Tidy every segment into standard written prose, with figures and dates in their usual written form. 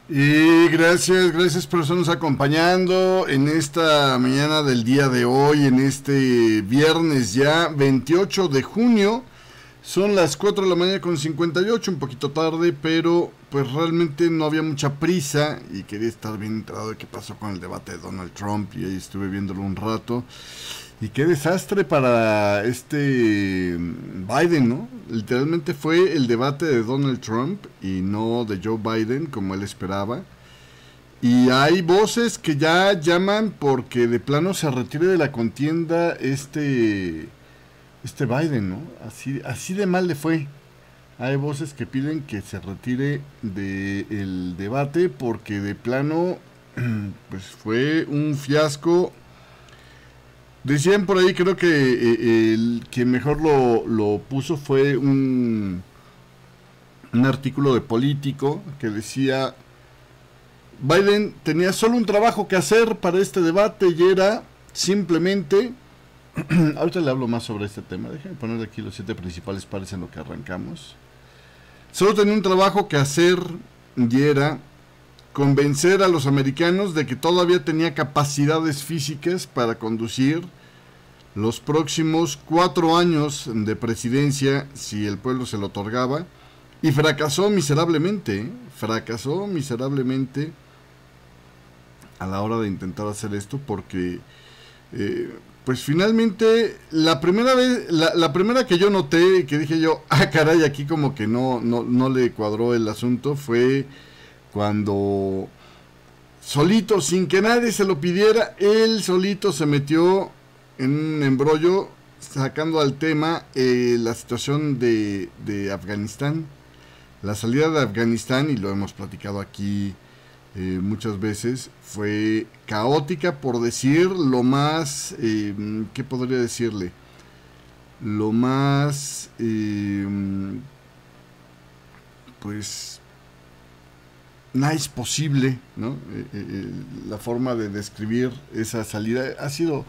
Y gracias por estarnos acompañando en esta mañana del día de hoy, en este viernes ya 28 de junio. Son las 4 de la mañana con 58, un poquito tarde, pero pues realmente no había mucha prisa y quería estar bien enterado de qué pasó con el debate de Donald Trump y ahí estuve viéndolo un rato. Y qué desastre para Biden, ¿no? Literalmente fue el debate de Donald Trump y no de Joe Biden como él esperaba. Y hay voces que ya llaman porque de plano se retire de la contienda Biden, ¿no? Así de mal le fue. Hay voces que piden que se retire del debate porque de plano pues fue un fiasco. Decían por ahí, creo que el que mejor lo puso fue un artículo de Político que decía: Biden tenía solo un trabajo que hacer para este debate y era simplemente... Ahorita le hablo más sobre este tema, déjenme poner aquí los 7 principales pares en lo que arrancamos. Solo tenía un trabajo que hacer y era convencer a los americanos de que todavía tenía capacidades físicas para conducir los próximos 4 años de presidencia si el pueblo se lo otorgaba, y fracasó miserablemente a la hora de intentar hacer esto porque pues finalmente la primera que yo noté, que dije yo, caray, aquí como que no le cuadró el asunto, fue cuando solito, sin que nadie se lo pidiera, él solito se metió en un embrollo sacando al tema la situación de Afganistán, la salida de Afganistán, y lo hemos platicado aquí muchas veces, fue caótica, por decir lo más, ¿qué podría decirle? Lo más, pues nice posible, ¿no? La forma de describir esa salida ha sido,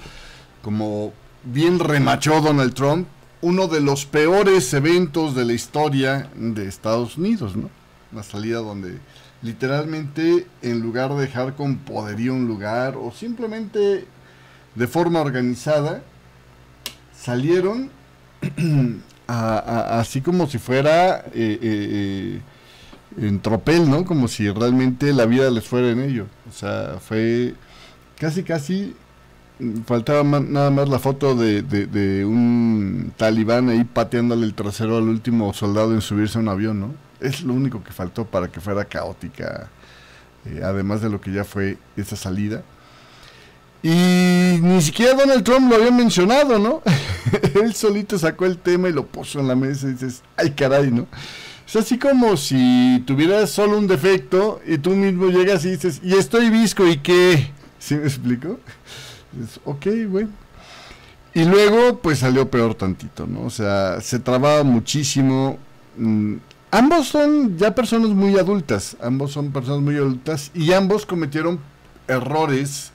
como bien remachó Donald Trump, uno de los peores eventos de la historia de Estados Unidos, ¿no? La salida donde literalmente, en lugar de dejar con poderío un lugar o simplemente de forma organizada, salieron así como si fuera en tropel, ¿no? Como si realmente la vida les fuera en ello. O sea, fue casi faltaba nada más la foto de un talibán ahí pateándole el trasero al último soldado en subirse a un avión, ¿no? Es lo único que faltó para que fuera caótica, además de lo que ya fue esa salida. Y ni siquiera Donald Trump lo había mencionado, ¿no? Él solito sacó el tema y lo puso en la mesa y dices, ay caray, ¿no? Es así como si tuvieras solo un defecto y tú mismo llegas y dices, y estoy visco, ¿y qué? ¿Sí me explico? Es, ok, bueno. Y luego, pues salió peor tantito, ¿no? O sea, se trababa muchísimo. Ambos son ya personas muy adultas, y ambos cometieron errores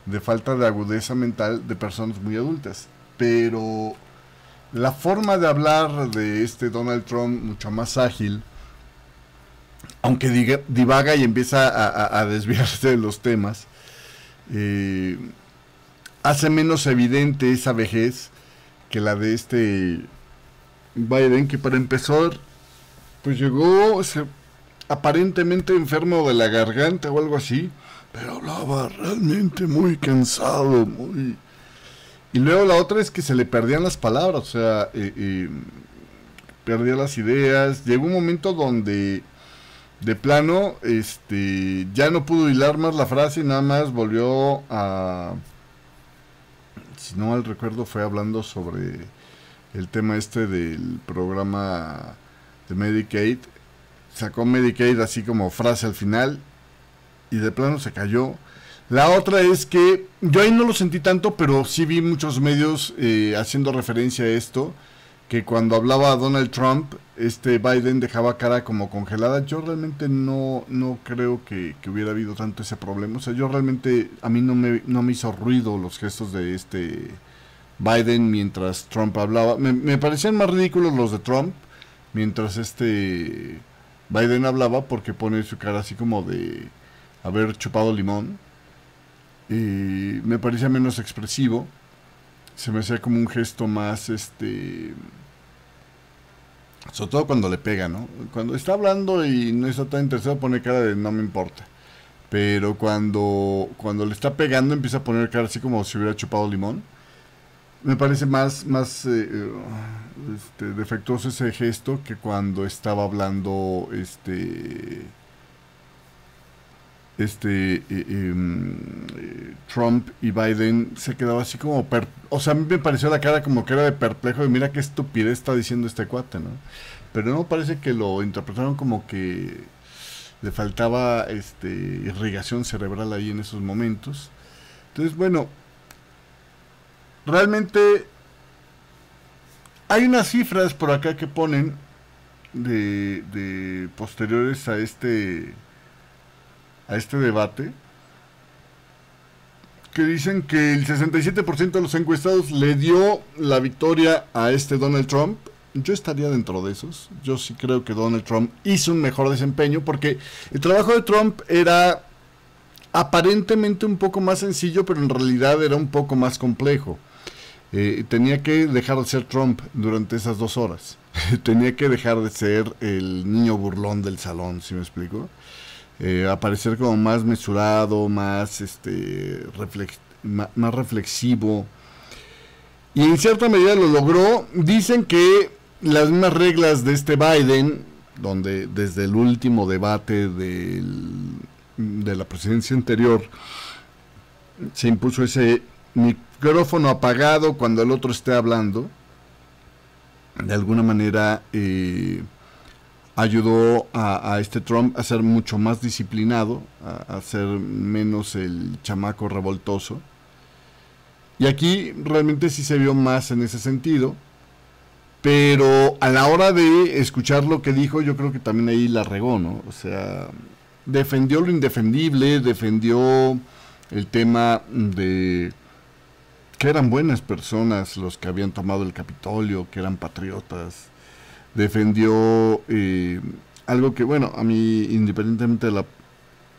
de falta de agudeza mental de personas muy adultas. Pero la forma de hablar de Donald Trump, mucho más ágil, aunque divaga y empieza a desviarse de los temas, hace menos evidente esa vejez que la de Biden, que para empezar pues llegó aparentemente enfermo de la garganta o algo así, pero hablaba realmente muy cansado, muy... Y luego la otra es que se le perdían las palabras, o sea, perdía las ideas. Llegó un momento donde de plano ya no pudo hilar más la frase y nada más volvió a... Si no mal recuerdo, fue hablando sobre el tema del programa de Medicaid. Sacó Medicaid así como frase al final y de plano se cayó. La otra es que yo ahí no lo sentí tanto, pero sí vi muchos medios haciendo referencia a esto, que cuando hablaba Donald Trump, Biden dejaba cara como congelada. Yo realmente no creo que hubiera habido tanto ese problema. O sea, yo realmente, a mí no me hizo ruido los gestos de Biden mientras Trump hablaba. Me parecían más ridículos los de Trump, mientras Biden hablaba porque pone su cara así como de haber chupado limón. Y me parecía menos expresivo. Se me hacía como un gesto más, sobre todo cuando le pega, ¿no? Cuando está hablando y no está tan interesado, pone cara de no me importa. Pero cuando le está pegando, empieza a poner cara así como si hubiera chupado limón. Me parece más defectuoso ese gesto que cuando estaba hablando Trump y Biden. Se quedaba así como o sea, a mí me pareció la cara como que era de perplejo de mira qué estupidez está diciendo este cuate, ¿no? Pero no, parece que lo interpretaron como que le faltaba irrigación cerebral ahí en esos momentos. Entonces, bueno, realmente hay unas cifras por acá que ponen de posteriores a este debate, que dicen que el 67% de los encuestados le dio la victoria a Donald Trump. Yo estaría dentro de esos. Yo sí creo que Donald Trump hizo un mejor desempeño porque el trabajo de Trump era aparentemente un poco más sencillo, pero en realidad era un poco más complejo. Tenía que dejar de ser Trump durante esas 2 horas. Tenía que dejar de ser el niño burlón del salón, ¿sí me explico? Aparecer como más mesurado, más más reflexivo, y en cierta medida lo logró. Dicen que las mismas reglas de Biden, donde desde el último debate de la presidencia anterior se impuso ese micrófono apagado cuando el otro esté hablando, de alguna manera ayudó a Trump a ser mucho más disciplinado, a ser menos el chamaco revoltoso. Y aquí realmente sí se vio más en ese sentido, pero a la hora de escuchar lo que dijo, yo creo que también ahí la regó, ¿no? O sea, defendió lo indefendible, defendió el tema de que eran buenas personas los que habían tomado el Capitolio, que eran patriotas. Defendió algo que, bueno, a mí, independientemente de la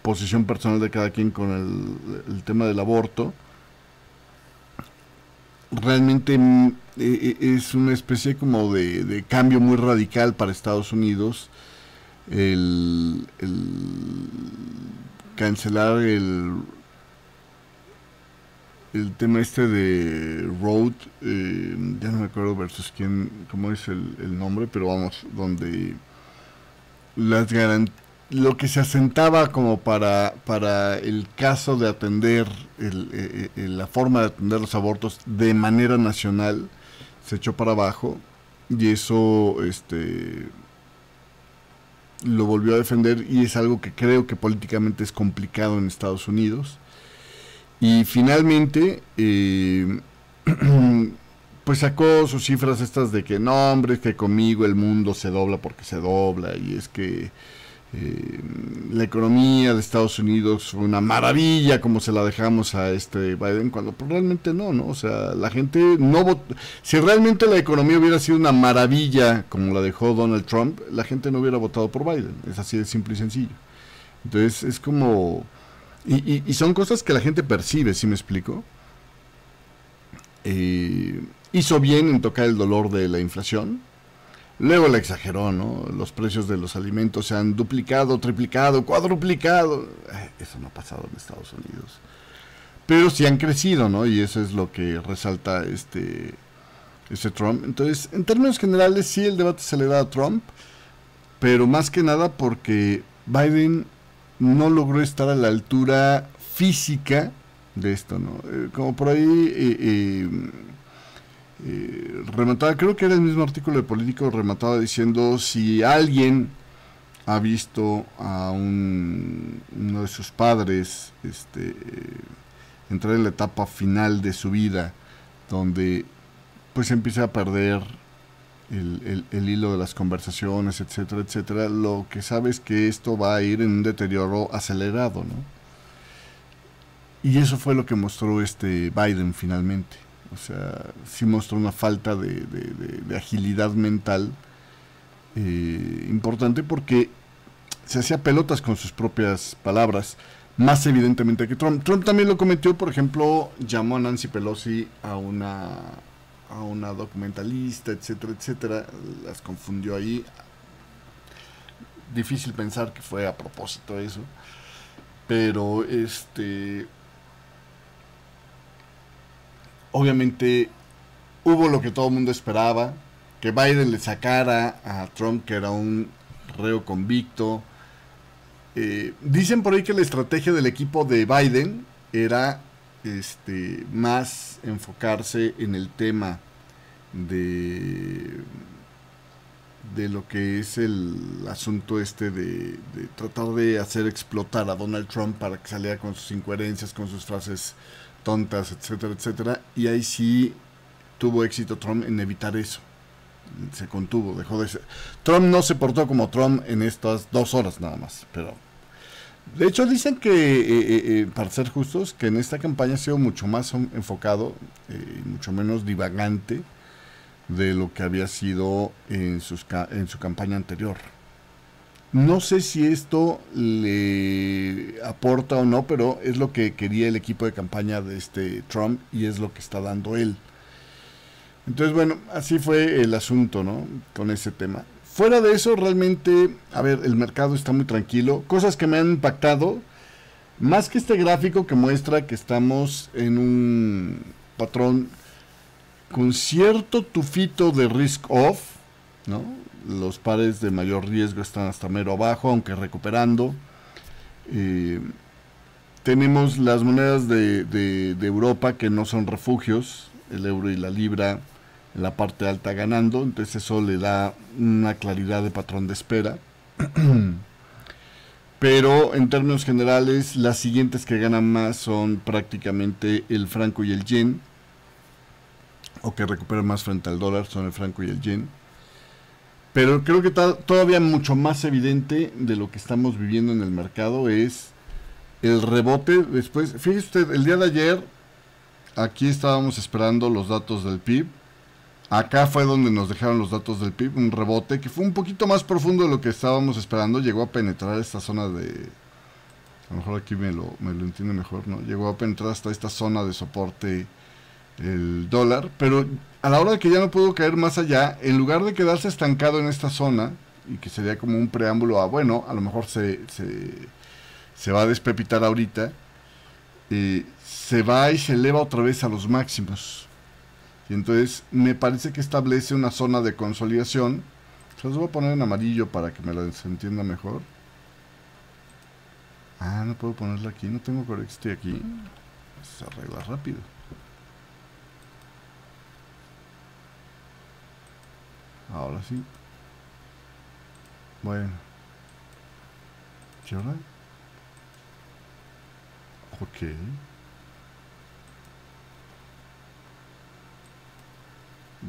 posición personal de cada quien con el tema del aborto, realmente es una especie como de cambio muy radical para Estados Unidos el cancelar el tema de Road, ya no me acuerdo versus quién, cómo es el nombre, pero vamos, donde lo que se asentaba como para el caso de atender la forma de atender los abortos de manera nacional se echó para abajo, y eso lo volvió a defender, y es algo que creo que políticamente es complicado en Estados Unidos. Y finalmente pues sacó sus cifras estas de que no, hombre, es que conmigo el mundo se dobla porque se dobla, y es que la economía de Estados Unidos fue una maravilla como se la dejamos a Biden, cuando pues, realmente no, o sea, la gente no votó. Si realmente la economía hubiera sido una maravilla como la dejó Donald Trump, la gente no hubiera votado por Biden. Es así de simple y sencillo. Entonces es como... Y son cosas que la gente percibe, ¿sí me explico? Hizo bien en tocar el dolor de la inflación. Luego la exageró, ¿no? Los precios de los alimentos se han duplicado, triplicado, cuadruplicado. Eso no ha pasado en Estados Unidos. Pero sí han crecido, ¿no? Y eso es lo que resalta Trump. Entonces, en términos generales, sí el debate se le da a Trump, pero más que nada porque Biden no logró estar a la altura física de esto, ¿no? Como por ahí remataba, creo que era el mismo artículo de Político, remataba diciendo: si alguien ha visto a uno de sus padres entrar en la etapa final de su vida, donde pues empieza a perder el hilo de las conversaciones, etcétera, etcétera, lo que sabe es que esto va a ir en un deterioro acelerado, ¿no? Y eso fue lo que mostró Biden finalmente. O sea, sí mostró una falta de agilidad mental importante, porque se hacía pelotas con sus propias palabras, más evidentemente que Trump. Trump también lo cometió, por ejemplo, llamó a Nancy Pelosi a una documentalista, etcétera, etcétera, las confundió ahí. Difícil pensar que fue a propósito eso, pero obviamente hubo lo que todo el mundo esperaba, que Biden le sacara a Trump, que era un reo convicto. Dicen por ahí que la estrategia del equipo de Biden era más enfocarse en el tema de lo que es el asunto de tratar de hacer explotar a Donald Trump para que saliera con sus incoherencias, con sus frases tontas, etcétera, etcétera. Y ahí sí tuvo éxito Trump en evitar eso. Se contuvo, dejó de ser. Trump no se portó como Trump en estas 2 horas nada más, pero de hecho dicen que, para ser justos, que en esta campaña ha sido mucho más enfocado, mucho menos divagante de lo que había sido en su campaña anterior. No sé si esto le aporta o no, pero es lo que quería el equipo de campaña de Trump y es lo que está dando él. Entonces, bueno, así fue el asunto, ¿no? Con ese tema. Fuera de eso, realmente, a ver, el mercado está muy tranquilo. Cosas que me han impactado, más que este gráfico que muestra que estamos en un patrón con cierto tufito de risk off, ¿no? Los pares de mayor riesgo están hasta mero abajo, aunque recuperando. Tenemos las monedas de Europa que no son refugios, el euro y la libra en la parte alta ganando, entonces eso le da una claridad de patrón de espera. Pero en términos generales, las siguientes que ganan más son prácticamente el franco y el yen, o que recuperan más frente al dólar son el franco y el yen. Pero creo que todavía mucho más evidente de lo que estamos viviendo en el mercado es el rebote después. Fíjese usted, el día de ayer aquí estábamos esperando los datos del PIB. Acá fue donde nos dejaron los datos del PIB, un rebote que fue un poquito más profundo de lo que estábamos esperando. Llegó a penetrar esta zona de... A lo mejor aquí me lo entiende mejor, ¿no? Llegó a penetrar hasta esta zona de soporte el dólar, pero a la hora de que ya no pudo caer más allá, en lugar de quedarse estancado en esta zona, y que sería como un preámbulo a, bueno, a lo mejor se va a despepitar ahorita, se va y se eleva otra vez a los máximos. Y entonces me parece que establece una zona de consolidación. Se los voy a poner en amarillo para que me lo entienda mejor. Ah, no puedo ponerla aquí, no tengo correcto aquí. Se arregla rápido. Ahora sí. Bueno. ¿Qué hora? Ok.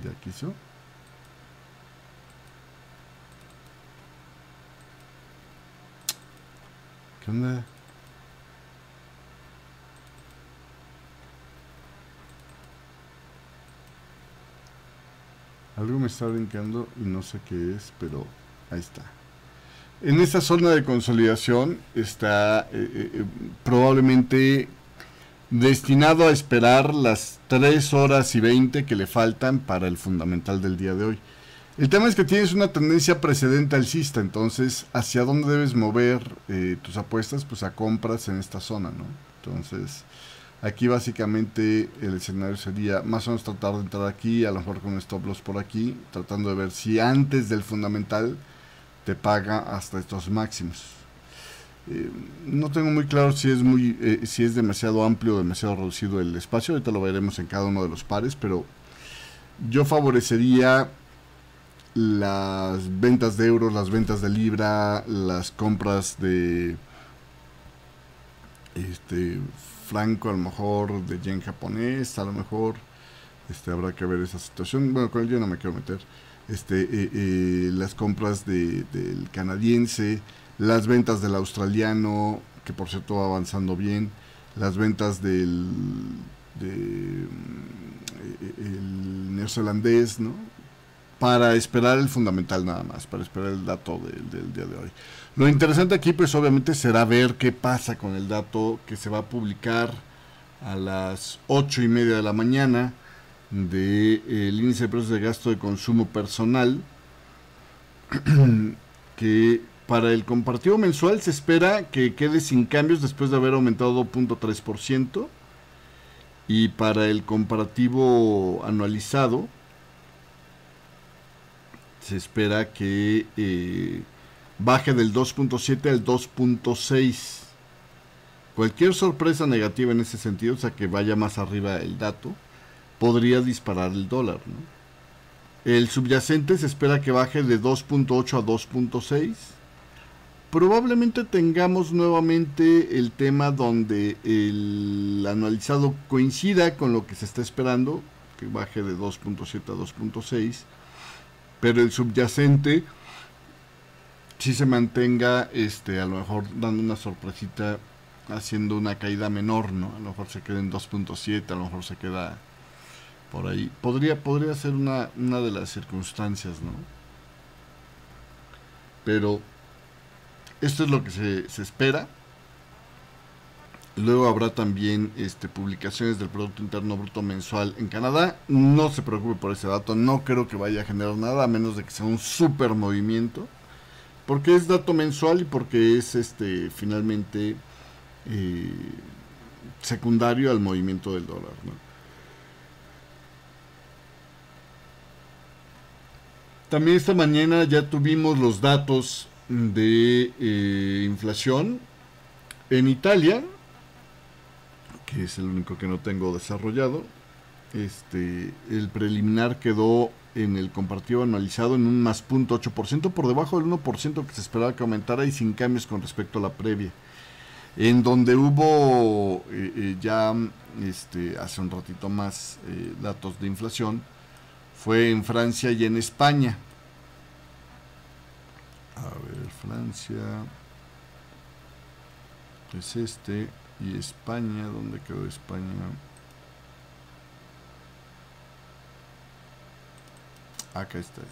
¿Ya quiso? ¿Qué onda? Algo me está brincando y no sé qué es, pero ahí está. En esta zona de consolidación está probablemente destinado a esperar las 3 horas y 20 que le faltan para el fundamental del día de hoy. El tema es que tienes una tendencia precedente alcista, entonces ¿hacia dónde debes mover tus apuestas? Pues a compras en esta zona, ¿no? Entonces aquí básicamente el escenario sería más o menos tratar de entrar aquí, a lo mejor con un stop loss por aquí, tratando de ver si antes del fundamental te paga hasta estos máximos. No tengo muy claro si es demasiado amplio o demasiado reducido el espacio. Ahorita lo veremos en cada uno de los pares, pero yo favorecería las ventas de euros, las ventas de libra, las compras de franco, a lo mejor de yen japonés, a lo mejor habrá que ver esa situación. Bueno, con el yen no me quiero meter. Las compras del canadiense, las ventas del australiano, que por cierto va avanzando bien, las ventas del el neozelandés, ¿no? para esperar el fundamental nada más, para esperar el dato del día de hoy. Lo interesante aquí pues obviamente será ver qué pasa con el dato que se va a publicar a las 8:30 de la mañana del índice de precios de gasto de consumo personal, que para el comparativo mensual se espera que quede sin cambios después de haber aumentado 2.3%, y para el comparativo anualizado se espera que baje del 2.7 al 2.6. Cualquier sorpresa negativa en ese sentido, o sea que vaya más arriba el dato, podría disparar el dólar, ¿no? El subyacente se espera que baje de 2.8 a 2.6. Probablemente tengamos nuevamente el tema donde el anualizado coincida con lo que se está esperando, que baje de 2.7 a 2.6, pero el subyacente si se mantenga a lo mejor dando una sorpresita, haciendo una caída menor, ¿no? A lo mejor se queda en 2.7, a lo mejor se queda por ahí. Podría ser una de las circunstancias, ¿no? Pero esto es lo que se espera. Luego habrá también publicaciones del Producto Interno Bruto mensual en Canadá. No se preocupe por ese dato, no creo que vaya a generar nada, a menos de que sea un super movimiento, porque es dato mensual y porque es finalmente secundario al movimiento del dólar, ¿no? También esta mañana ya tuvimos los datos de inflación en Italia, que es el único que no tengo desarrollado. El preliminar quedó en el comparativo anualizado en un más 0.8%, por debajo del 1% que se esperaba que aumentara y sin cambios con respecto a la previa. En donde hubo ya hace un ratito más datos de inflación fue en Francia y en España. A ver, Francia es y España, ¿dónde quedó España? Acá está.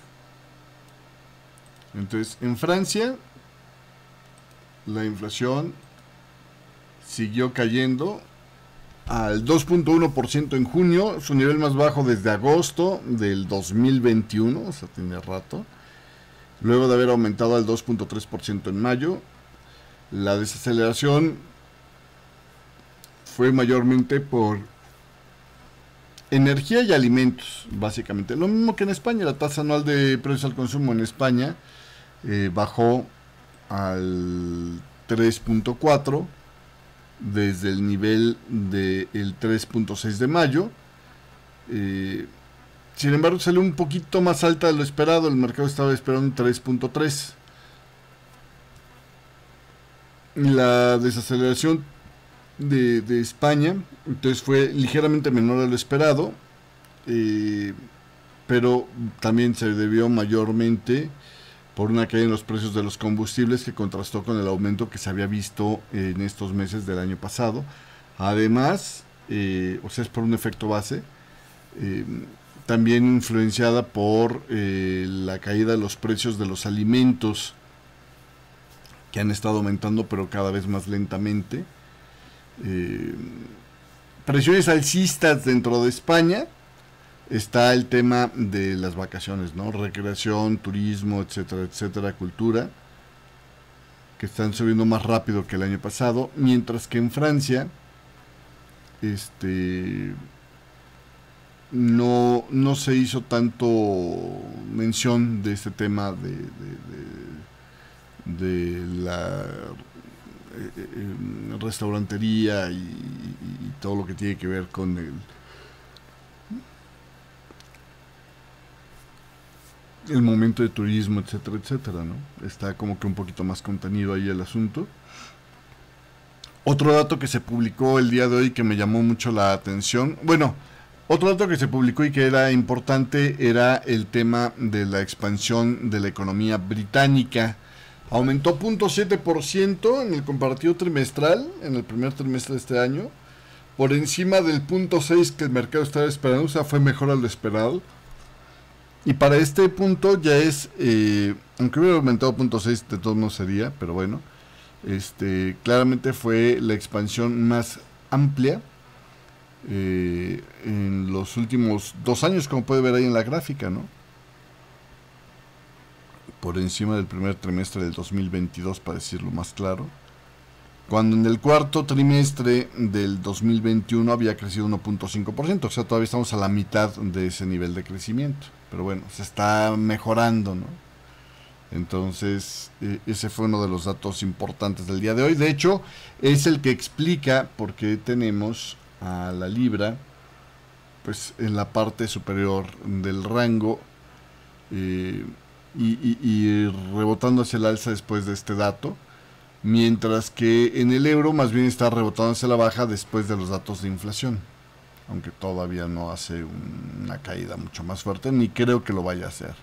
Entonces, en Francia la inflación siguió cayendo al 2.1% en junio, su nivel más bajo desde agosto del 2021, o sea, tiene rato. Luego de haber aumentado al 2.3% en mayo. La desaceleración fue mayormente por energía y alimentos, básicamente. Lo mismo que en España, la tasa anual de precios al consumo en España bajó al 3.4 desde el nivel del 3.6 de mayo. Sin embargo, salió un poquito más alta de lo esperado. El mercado estaba esperando 3.3. La desaceleración de España entonces fue ligeramente menor a lo esperado, pero también se debió mayormente por una caída en los precios de los combustibles que contrastó con el aumento que se había visto en estos meses del año pasado. Además, o sea, es por un efecto base, también influenciada por la caída de los precios de los alimentos, que han estado aumentando pero cada vez más lentamente. Presiones alcistas dentro de España. Está el tema de las vacaciones, ¿no? Recreación, turismo, etcétera, etcétera, cultura, que están subiendo más rápido que el año pasado, mientras que en Francia no se hizo tanto mención de este tema de la restaurantería y todo lo que tiene que ver con el momento de turismo, etcétera, etcétera, ¿no? Está como que un poquito más contenido ahí el asunto. Otro dato que se publicó el día de hoy que me llamó mucho la atención, bueno, otro dato que se publicó y que era importante era el tema de la expansión de la economía británica. Aumentó 0.7% en el comparativo trimestral, en el primer trimestre de este año, por encima del 0.6% que el mercado estaba esperando, o sea, fue mejor a lo esperado. Y para este punto ya es, aunque hubiera aumentado 0.6, de todos modos sería, pero bueno, claramente fue la expansión más amplia en los últimos 2 años, como puede ver ahí en la gráfica, ¿no? Por encima del primer trimestre del 2022, para decirlo más claro, cuando en el cuarto trimestre del 2021 había crecido 1.5%, o sea, todavía estamos a la mitad de ese nivel de crecimiento, pero bueno, se está mejorando, ¿no? Entonces, ese fue uno de los datos importantes del día de hoy. De hecho, es el que explica por qué tenemos a la libra pues en la parte superior del rango, y rebotando hacia el alza después de este dato, mientras que en el euro más bien está rebotando hacia la baja después de los datos de inflación, aunque todavía no hace una caída mucho más fuerte, ni creo que lo vaya a hacer.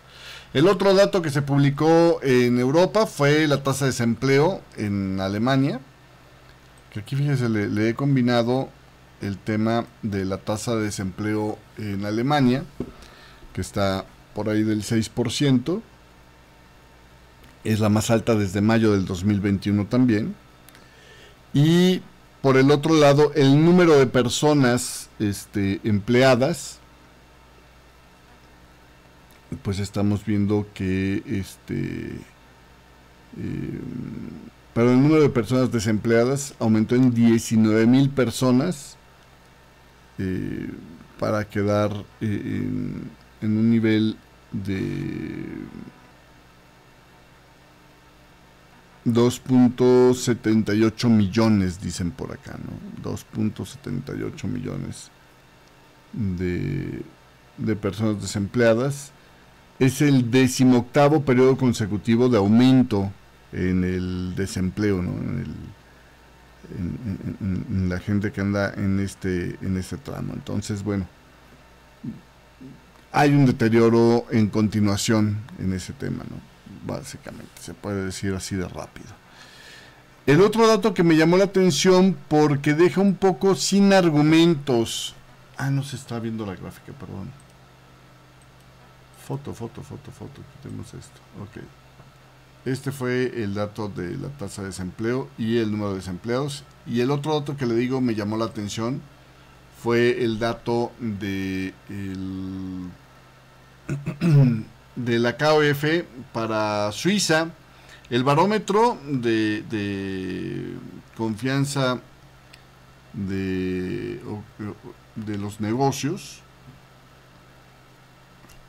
El otro dato que se publicó en Europa fue la tasa de desempleo en Alemania, que aquí fíjese, le he combinado el tema de la tasa de desempleo en Alemania, que está por ahí del 6%, es la más alta desde mayo del 2021 también. Y por el otro lado, el número de personas empleadas, pues estamos viendo que pero el número de personas desempleadas aumentó en 19,000 personas, para quedar en un nivel de 2.78 millones, dicen por acá, ¿no? 2.78 millones de personas desempleadas. Es el 18º periodo consecutivo de aumento en el desempleo, ¿no? En la gente que anda en este tramo. Entonces, bueno, hay un deterioro en continuación en ese tema, ¿no? Básicamente, se puede decir así de rápido. El otro dato que me llamó la atención porque deja un poco sin argumentos. No se está viendo la gráfica, perdón. Foto, quitemos esto. Ok. Este fue el dato de la tasa de desempleo y el número de desempleados. Y el otro dato que le digo me llamó la atención fue el dato de la KOF para Suiza. El barómetro de confianza de los negocios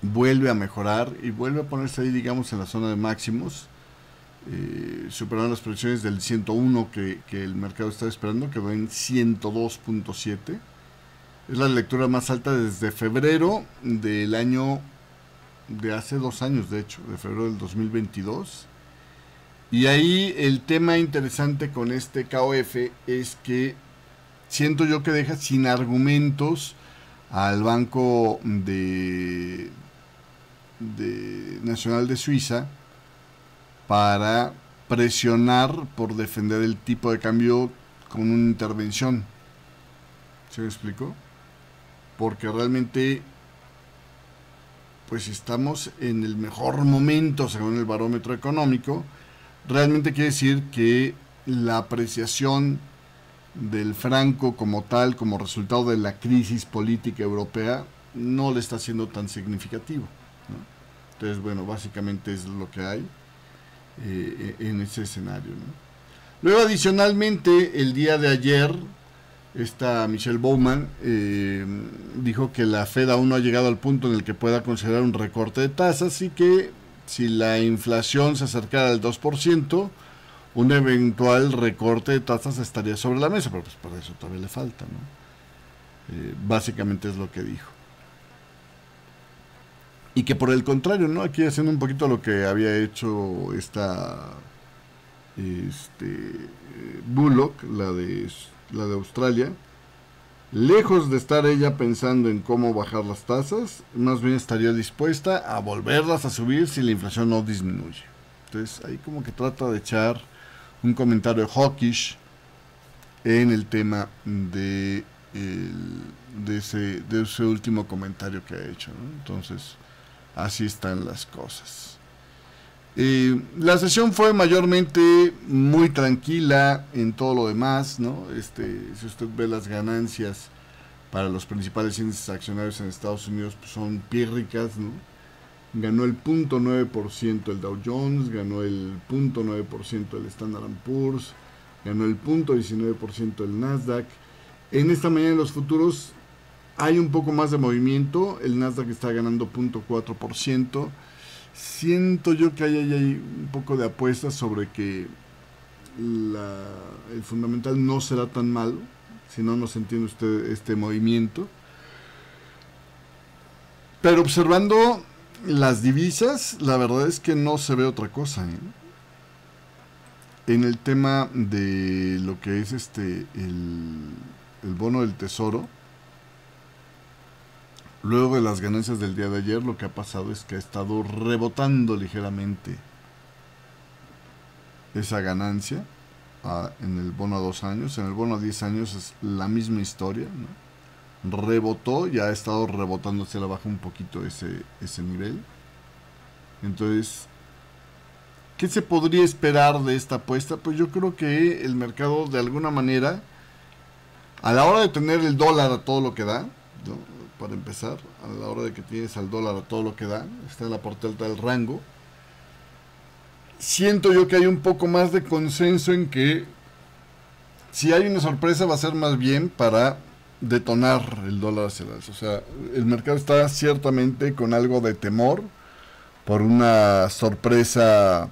vuelve a mejorar y vuelve a ponerse ahí, digamos, en la zona de máximos, superando las proyecciones del 101 que el mercado estaba esperando, quedó en 102.7. Es la lectura más alta desde febrero del año de hace 2 años, de hecho, de febrero del 2022. Y ahí el tema interesante con este KOF es que siento yo que deja sin argumentos al Banco Nacional de Suiza para presionar por defender el tipo de cambio con una intervención. ¿Se me explicó? Porque realmente pues estamos en el mejor momento según el barómetro económico. Realmente quiere decir que la apreciación del franco como tal, como resultado de la crisis política europea, no le está siendo tan significativo, ¿no? Entonces, bueno, básicamente es lo que hay en ese escenario, ¿no? Luego, adicionalmente, el día de ayer, Michelle Bowman dijo que la Fed aún no ha llegado al punto en el que pueda considerar un recorte de tasas y que si la inflación se acercara al 2%, un eventual recorte de tasas estaría sobre la mesa, pero pues para eso todavía le falta, ¿no? Básicamente es lo que dijo. Y que por el contrario, ¿no? Aquí haciendo un poquito lo que había hecho Bullock, la de Australia, lejos de estar ella pensando en cómo bajar las tasas, más bien estaría dispuesta a volverlas a subir si la inflación no disminuye. Entonces ahí como que trata de echar un comentario hawkish en el tema de ese último comentario que ha hecho, ¿no? Entonces, así están las cosas. La sesión fue mayormente muy tranquila en todo lo demás, ¿no? Si usted ve las ganancias para los principales índices accionarios en Estados Unidos, pues son pírricas, ¿no? Ganó el 0.9% el Dow Jones, ganó el 0.9% el Standard & Poor's, ganó el 0.19% el Nasdaq. En esta mañana en los futuros hay un poco más de movimiento, el Nasdaq está ganando 0.4%. Siento yo que hay un poco de apuestas sobre que el fundamental no será tan malo, si no se entiende usted este movimiento. Pero observando las divisas, la verdad es que no se ve otra cosa, ¿eh? En el tema de lo que es el bono del tesoro, luego de las ganancias del día de ayer, lo que ha pasado es que ha estado rebotando ligeramente esa ganancia en el bono a 2 años. En el bono a 10 años es la misma historia, ¿no? Rebotó y ha estado rebotando hacia la baja un poquito ese nivel. Entonces, ¿qué se podría esperar de esta apuesta? Pues yo creo que el mercado, de alguna manera, a la hora de tener el dólar a todo lo que da, ¿no? Para empezar, a la hora de que tienes al dólar a todo lo que da, está en la parte alta del rango, siento yo que hay un poco más de consenso en que si hay una sorpresa va a ser más bien para detonar el dólar hacia el alza. O sea, el mercado está ciertamente con algo de temor por una sorpresa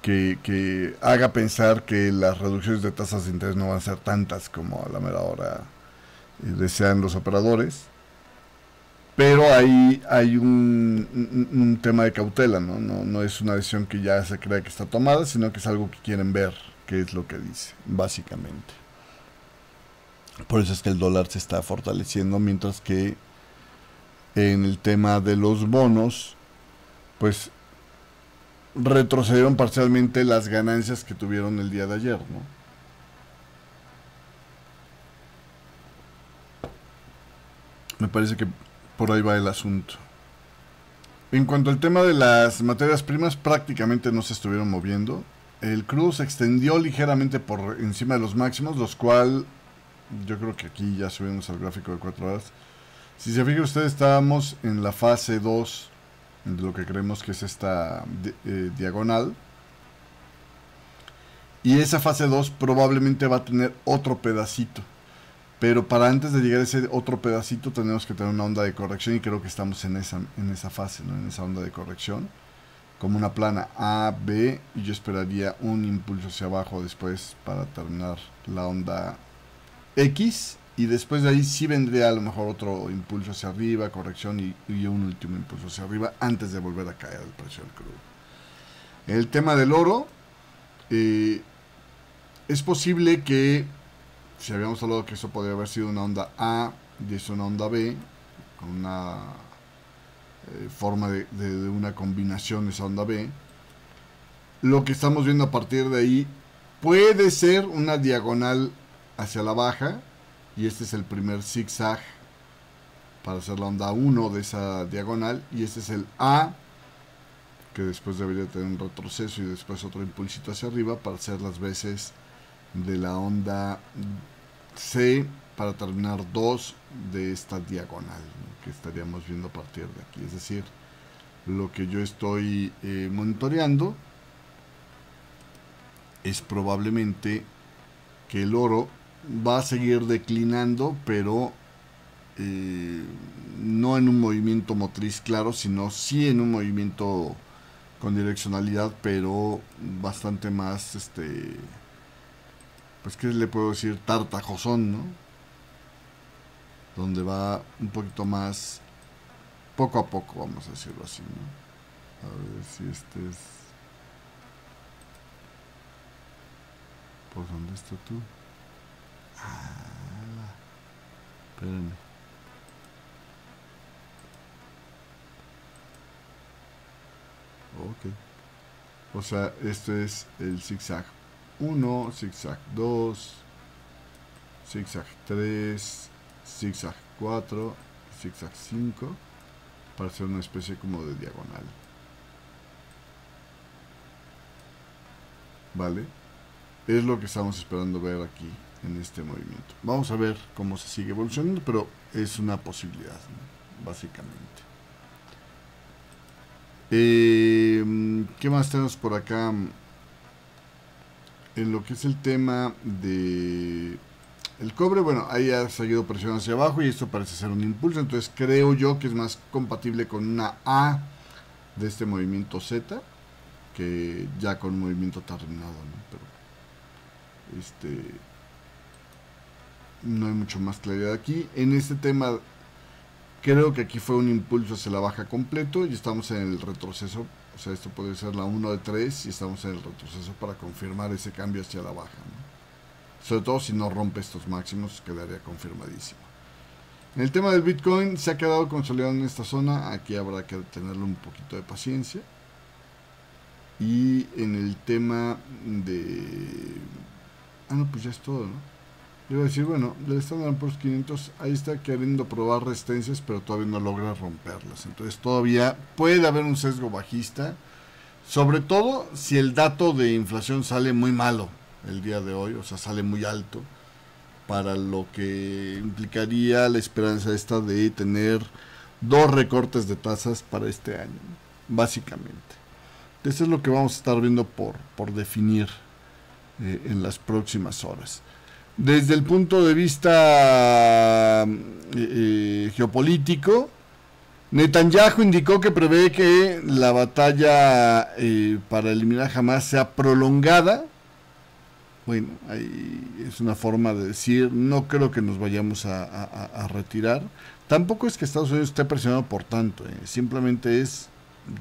que haga pensar que las reducciones de tasas de interés no van a ser tantas como a la mera hora desean los operadores. Pero hay un tema de cautela, ¿no? No es una decisión que ya se crea que está tomada, sino que es algo que quieren ver qué es lo que dice, básicamente. Por eso es que el dólar se está fortaleciendo, mientras que en el tema de los bonos, pues retrocedieron parcialmente las ganancias que tuvieron el día de ayer, ¿no? Me parece que por ahí va el asunto. En cuanto al tema de las materias primas, prácticamente no se estuvieron moviendo. El crudo se extendió ligeramente por encima de los máximos, los cuales yo creo que aquí ya subimos al gráfico de 4 horas. Si se fija usted, estábamos en la fase 2 de lo que creemos que es esta diagonal. Y esa fase 2 probablemente va a tener otro pedacito. Pero para antes de llegar a ese otro pedacito tenemos que tener una onda de corrección, y creo que estamos en esa fase, ¿no? En esa onda de corrección, como una plana A, B, y yo esperaría un impulso hacia abajo después para terminar la onda X, y después de ahí sí vendría a lo mejor otro impulso hacia arriba, corrección, y un último impulso hacia arriba antes de volver a caer el precio del crudo. El tema del oro, es posible que, si habíamos hablado que eso podría haber sido una onda A y es una onda B, con una forma de una combinación de esa onda B, lo que estamos viendo a partir de ahí puede ser una diagonal hacia la baja, y este es el primer zigzag para hacer la onda 1 de esa diagonal, y este es el A, que después debería tener un retroceso y después otro impulsito hacia arriba para hacer las veces de la onda C para terminar 2 de esta diagonal, ¿no? Que estaríamos viendo a partir de aquí. Es decir, lo que yo estoy monitoreando es probablemente que el oro va a seguir declinando, pero no en un movimiento motriz claro, sino sí en un movimiento con direccionalidad, pero bastante más pues, ¿qué le puedo decir? Tartajosón, ¿no? Donde va un poquito más poco a poco, vamos a decirlo así, ¿no? A ver si este es... ¿Por dónde está tú? Ah, espérenme. Ok. O sea, este es el zigzag 1, zigzag 2, zigzag 3, zigzag 4, zigzag 5. para hacer una especie como de diagonal. Vale, es lo que estamos esperando ver aquí en este movimiento. Vamos a ver cómo se sigue evolucionando, pero es una posibilidad, ¿no? Básicamente. ¿Qué más tenemos por acá? En lo que es el tema de el cobre, bueno, ahí ha seguido presión hacia abajo y esto parece ser un impulso, entonces creo yo que es más compatible con una A de este movimiento Z que ya con un movimiento terminado, ¿no? Pero no hay mucho más claridad aquí. En este tema creo que aquí fue un impulso hacia la baja completo y estamos en el retroceso. O sea, esto puede ser la 1 de 3 y estamos en el retroceso para confirmar ese cambio hacia la baja, ¿no? Sobre todo si no rompe estos máximos, quedaría confirmadísimo. En el tema del Bitcoin se ha quedado consolidado en esta zona. Aquí habrá que tenerle un poquito de paciencia. Y en el tema de... no, pues ya es todo, ¿no? Yo iba a decir, bueno, del Standard & Poor's 500, ahí está queriendo probar resistencias, pero todavía no logra romperlas. Entonces todavía puede haber un sesgo bajista, sobre todo si el dato de inflación sale muy malo el día de hoy, o sea, sale muy alto, para lo que implicaría la esperanza esta de tener 2 recortes de tasas para este año, básicamente. Eso es lo que vamos a estar viendo por definir en las próximas horas. Desde el punto de vista geopolítico, Netanyahu indicó que prevé que la batalla para eliminar a Hamas sea prolongada. Bueno, ahí es una forma de decir, no creo que nos vayamos a retirar. Tampoco es que Estados Unidos esté presionado por tanto, simplemente es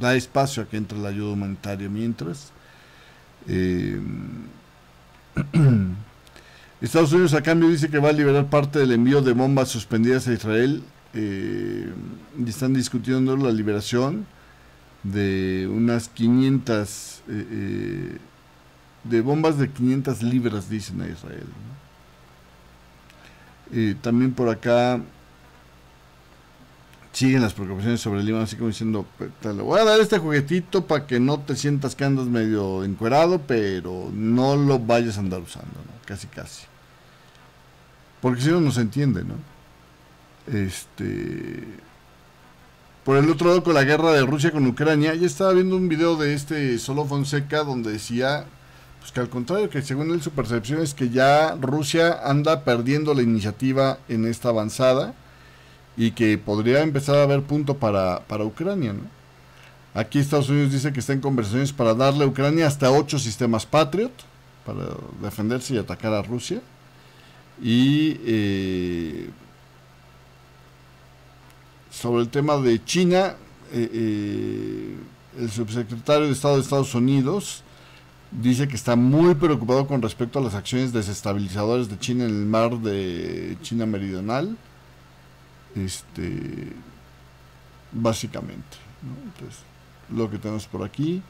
da espacio a que entre la ayuda humanitaria mientras. Estados Unidos a cambio dice que va a liberar parte del envío de bombas suspendidas a Israel y están discutiendo la liberación de unas 500 de bombas de 500 libras, dicen a Israel, ¿no? También por acá siguen las preocupaciones sobre el Líbano, así como diciendo, te le voy a dar este juguetito para que no te sientas que andas medio encuerado, pero no lo vayas a andar usando, ¿no? Casi casi. Porque si no, no se entiende, ¿no? Por el otro lado, con la guerra de Rusia con Ucrania, ya estaba viendo un video de Solo Fonseca donde decía, pues que al contrario, que según él su percepción es que ya Rusia anda perdiendo la iniciativa en esta avanzada y que podría empezar a haber punto para Ucrania, ¿no? Aquí Estados Unidos dice que está en conversaciones para darle a Ucrania hasta 8 sistemas Patriot para defenderse y atacar a Rusia. Y sobre el tema de China, el subsecretario de Estado de Estados Unidos dice que está muy preocupado con respecto a las acciones desestabilizadoras de China en el mar de China Meridional, básicamente, ¿no? Entonces, lo que tenemos por aquí.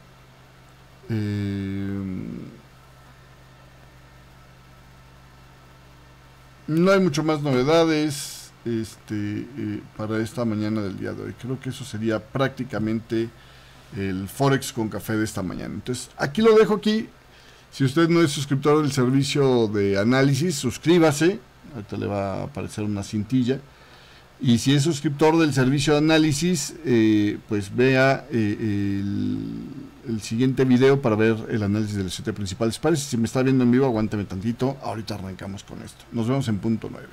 No hay mucho más novedades para esta mañana del día de hoy. Creo que eso sería prácticamente el Forex con café de esta mañana. Entonces, aquí lo dejo aquí. Si usted no es suscriptor del servicio de análisis, suscríbase. Ahorita le va a aparecer una cintilla. Y si es suscriptor del servicio de análisis, pues vea el siguiente video para ver el análisis de los 7 principales pares. Si me está viendo en vivo, aguánteme tantito. Ahorita arrancamos con esto. Nos vemos en punto 9.